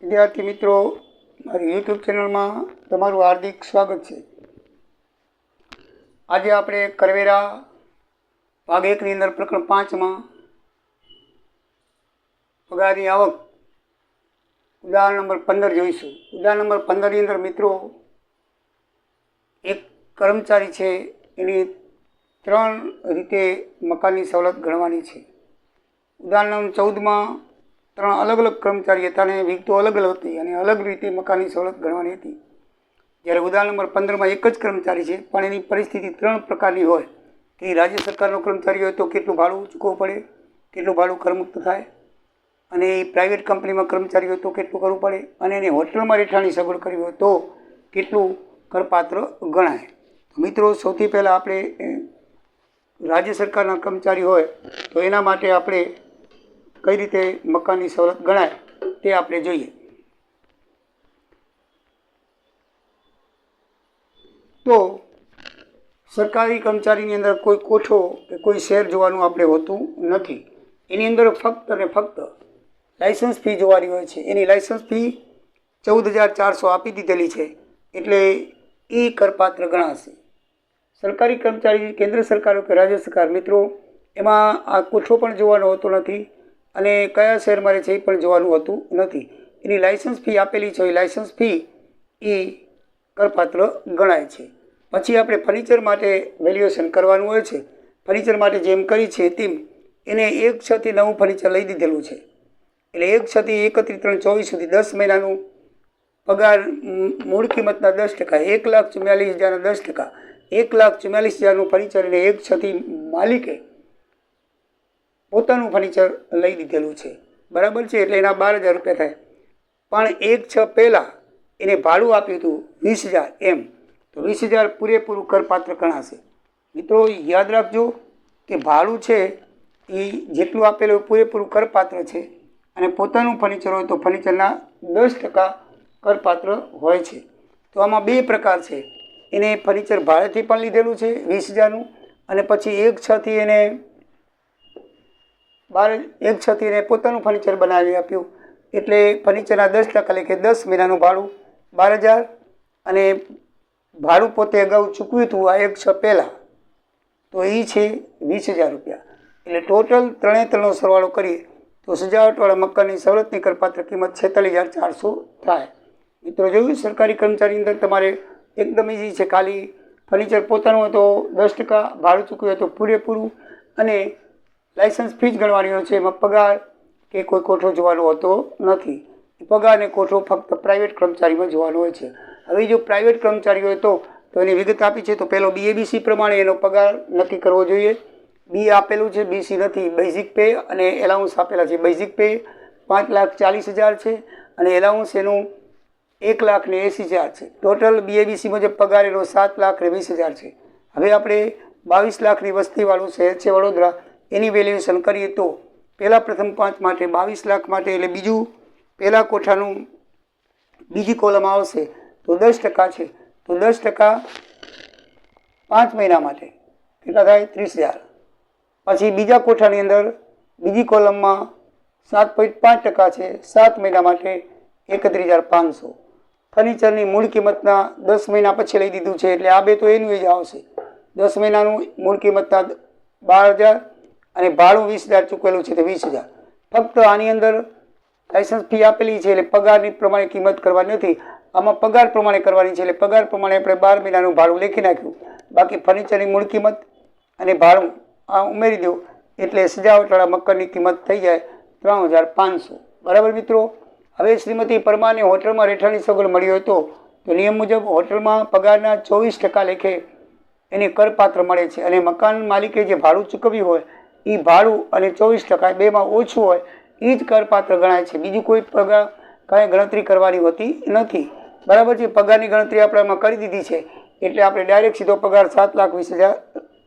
વિદ્યાર્થી મિત્રો, મારી યુટ્યુબ ચેનલમાં તમારું હાર્દિક સ્વાગત છે। આજે આપણે કરવેરા ભાગ 1ની અંદર પ્રકરણ 5માં પગારની આવક ઉદાહરણ નંબર 15 જોઈશું। ઉદાહરણ નંબર 15ની અંદર મિત્રો એક કર્મચારી છે, એની 3 રીતે મકાનની સવલત ગણવાની છે। ઉદાહરણ નંબર 14માં 3 અલગ અલગ કર્મચારી હતા અને વિગતો અલગ અલગ હતી અને અલગ રીતે મકાનની સવલત ગણવાની હતી। જ્યારે ઉદાહરણ નંબર 15માં એક જ કર્મચારી છે, પણ એની પરિસ્થિતિ 3 પ્રકારની હોય કે રાજ્ય સરકારનો કર્મચારી હોય તો કેટલું ભાડું ચૂકવવું પડે, કેટલું ભાડું કરમુક્ત થાય, અને એ પ્રાઇવેટ કંપનીમાં કર્મચારી હોય તો કેટલું કરવું પડે, અને એને હોટલમાં રહેઠાણની સગવડ કરવી હોય તો કેટલું કરપાત્ર ગણાય। મિત્રો, સૌથી પહેલાં આપણે રાજ્ય સરકારના કર્મચારી હોય તો એના માટે આપણે કઈ રીતે મકાનની સવલત ગણાય તે આપણે જોઈએ। તો સરકારી કર્મચારીની અંદર કોઈ કોઠો કે કોઈ શેર જોવાનું આપણે હોતું નથી। એની અંદર ફક્ત અને ફક્ત લાયસન્સ ફી જોવાની હોય છે। એની લાયસન્સ ફી 14,400 આપી દીધેલી છે, એટલે એ કરપાત્ર ગણાશે। સરકારી કર્મચારી કેન્દ્ર સરકાર કે રાજ્ય સરકાર, મિત્રો, એમાં આ કોઠો પણ જોવાનો હોતો નથી અને કયા શહેરમાં રહે છે એ પણ જોવાનું હોતું નથી। એની લાયસન્સ ફી આપેલી છે, એ લાયસન્સ ફી એ કરપાત્ર ગણાય છે। પછી આપણે ફર્નિચર માટે વેલ્યુએશન કરવાનું હોય છે। ફર્નિચર માટે જેમ કરી છે તેમ એને 1/6 થી નવું ફર્નિચર લઈ દીધેલું છે, એટલે 1/6 થી 31/3/24 સુધી 10 મહિનાનું પગાર મૂળ કિંમતના 10%, 1,44,000ના 10%, 1,44,000નું ફર્નિચર એને 1/6 થી માલિકે પોતાનું ફર્નિચર લઈ દીધેલું છે, બરાબર છે, એટલે એના 12,000 રૂપિયા થાય। પણ 1/6 પહેલાં એને ભાડું આપ્યું હતું 20,000 એમ, તો 20,000 પૂરેપૂરું કરપાત્ર ગણાશે। મિત્રો, યાદ રાખજો કે ભાડું છે એ જેટલું આપેલું પૂરેપૂરું કરપાત્ર છે, અને પોતાનું ફર્નિચર હોય તો ફર્નિચરના 10% કરપાત્ર હોય છે। તો આમાં 2 પ્રકાર છે, એને ફર્નિચર ભાડેથી પણ લીધેલું છે 20,000નું, અને પછી 1/6 થી એને 1/6 થી એને પોતાનું ફર્નિચર બનાવી આપ્યું, એટલે ફર્નિચરના 10% લેખે 10 મહિનાનું ભાડું 12,000, અને ભાડું પોતે અગાઉ ચૂકવ્યું હતું આ 1/6 પહેલાં, તો એ છે 20,000 રૂપિયા। એટલે ટોટલ 3 સરવાળો કરીએ તો સજાવટવાળા મકાનની સવલતની કરપાત્ર કિંમત 46,400 થાય। મિત્રો, જોયું, સરકારી કર્મચારી અંદર તમારે એકદમ ઇઝી છે, ખાલી ફર્નિચર પોતાનું હોય તો 10%, ભાડું ચૂકવ્યું હોય તો પૂરેપૂરું, અને લાયસન્સ ફી જ ગણવાની હોય છે। એમાં પગાર કે કોઈ કોઠો જોવાનો હોતો નથી। પગાર અને કોઠો ફક્ત પ્રાઇવેટ કર્મચારીમાં જોવાનો હોય છે। હવે જો પ્રાઇવેટ કર્મચારી હોય તો એની વિગત આપી છે, તો પહેલો BABC પ્રમાણે એનો પગાર નક્કી કરવો જોઈએ। બી આપેલું છે, BC નથી, બેઝિક પે અને એલાઉન્સ આપેલા છે। બેઝિક પે 5,40,000 છે અને એલાઉન્સ એનું 1,80,000 છે। ટોટલ BABC મુજબ પગાર એનો 7,20,000 છે। હવે આપણે 22 લાખની વસ્તીવાળું શહેર છે વડોદરા, એની વેલ્યુએશન કરીએ તો પહેલાં પ્રથમ 5 માટે 22 લાખ માટે, એટલે બીજું પહેલા કોઠાનું બીજી કોલમ આવશે તો 10% છે, તો 10% 5 મહિના માટે કેટલા થાય? 30,000। પછી બીજા કોઠાની અંદર બીજી કોલમમાં 7.5% છે, 7 મહિના માટે 31,500। ફર્નિચરની મૂળ કિંમતના 10 મહિના પછી લઈ દીધું છે, એટલે આ બે તો એનું જ આવશે। 10 મહિનાનું મૂળ કિંમતના 12,000 અને ભાડું 20,000 ચૂકવેલું છે, તો 20,000। ફક્ત આની અંદર લાયસન્સ ફી આપેલી છે, એટલે પગારની પ્રમાણે કિંમત કરવાની નથી, આમાં પગાર પ્રમાણે કરવાની છે, એટલે પગાર પ્રમાણે આપણે 12 મહિનાનું ભાડું લખી નાખ્યું, બાકી ફર્નિચરની મૂળ કિંમત અને ભાડું આ ઉમેરી દો, એટલે સજાવટવાળા મકાનની કિંમત થઈ જાય 3,500, બરાબર મિત્રો। હવે શ્રીમતી પરમારને હોટલમાં રહેઠાણની સગવડ મળી હોય તો નિયમ મુજબ હોટલમાં પગારના 24% લેખે એને કરપાત્ર મળે છે, અને મકાન માલિકે જે ભાડું ચૂકવ્યું હોય એ ભાડું અને 24% બેમાં ઓછું હોય એ જ કરપાત્ર ગણાય છે। બીજું કોઈ પગાર કાંઈ ગણતરી કરવાની હોતી નથી, બરાબર છે। પગારની ગણતરી આપણે આમાં કરી દીધી છે, એટલે આપણે ડાયરેક્ટ સીધો પગાર 7,20,000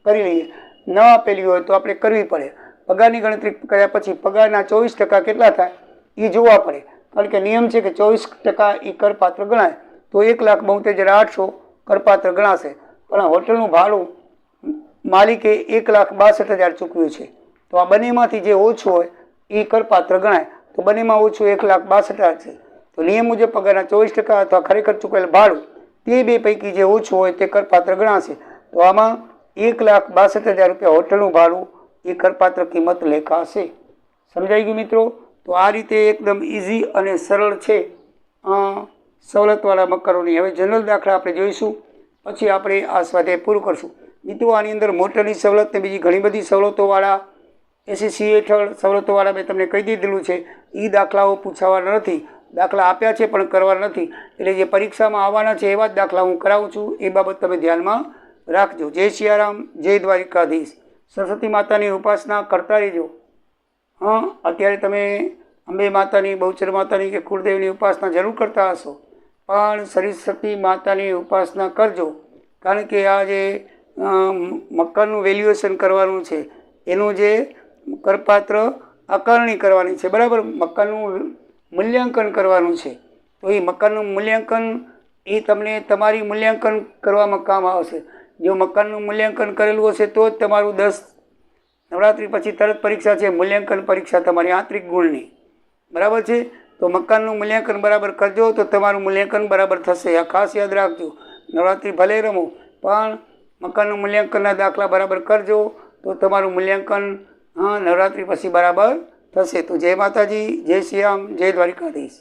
કરી લઈએ। ન આપેલી હોય તો આપણે કરવી પડે। પગારની ગણતરી કર્યા પછી પગારના 24% કેટલા થાય એ જોવા પડે, કારણ કે નિયમ છે કે 24% એ કરપાત્ર ગણાય, તો 1,72,800 કરપાત્ર ગણાશે। પણ હોટલનું ભાડું માલિકે 1,62,000 ચૂકવ્યું છે, તો આ બંનેમાંથી જે ઓછું હોય એ કરપાત્ર ગણાય, તો બંનેમાં ઓછું 1,62,000 છે, તો તો નિયમ મુજબ પગારના 24% અથવા ખરેખર ચૂકવેલ ભાડું તે બે પૈકી જે ઓછું હોય તે કરપાત્ર ગણાશે. તો આમાં 1,62,000 રૂપિયા હોટલનું ભાડું એ કરપાત્ર કિંમત લેખાશે. સમજાઈ ગયું મિત્રો? તો આ રીતે એકદમ ઇઝી અને સરળ છે સવલતવાળા મકાનોની. હવે જનરલ દાખલા આપણે જોઈશું, પછી આપણે આ સ્વાધ્યાય પૂરું કરશું. મિત્રો આની અંદર મોટરની સવલત ને બીજી ઘણી બધી સવલતોવાળા એસએસસી હેઠળ સવલતોવાળા મેં તમને કહી દીધેલું છે. એ દાખલાઓ પૂછાવાના નથી, દાખલા આપ્યા છે પણ કરવાના નથી. એટલે જે પરીક્ષામાં આવવાના છે એવા જ દાખલા હું કરાવું છું, એ બાબત તમે ધ્યાનમાં રાખજો. જય સિયારામ, જય દ્વારિકાધીશ. સરસ્વતી માતાની ઉપાસના કરતા રહેજો. અત્યારે તમે અંબે માતાની, બહુચર માતાની કે કુળદેવની ઉપાસના જરૂર કરતા હશો, પણ સરસ્વતી માતાની ઉપાસના કરજો. કારણ કે આ જે મકાનનું વેલ્યુએશન કરવાનું છે, એનું જે કરપાત્ર આકારણી કરવાની છે, બરાબર, મકાનનું મૂલ્યાંકન કરવાનું છે. તો એ મકાનનું મૂલ્યાંકન એ તમને તમારી મૂલ્યાંકન કરવામાં કામ આવશે. જો મકાનનું મૂલ્યાંકન કરેલું હશે તો જ તમારું 10 નવરાત્રિ પછી તરત પરીક્ષા છે, મૂલ્યાંકન પરીક્ષા તમારી આંતરિક ગુણની, બરાબર છે. તો મકાનનું મૂલ્યાંકન બરાબર કરજો તો તમારું મૂલ્યાંકન બરાબર થશે. આ ખાસ યાદ રાખજો. નવરાત્રિ ભલે રમો પણ મકાનનું મૂલ્યાંકનના દાખલા બરાબર કરજો તો તમારું મૂલ્યાંકન નવરાત્રિ પછી બરાબર થશે. તો જય માતાજી, જય શ્રી રામ, જય દ્વારિકાધીશ.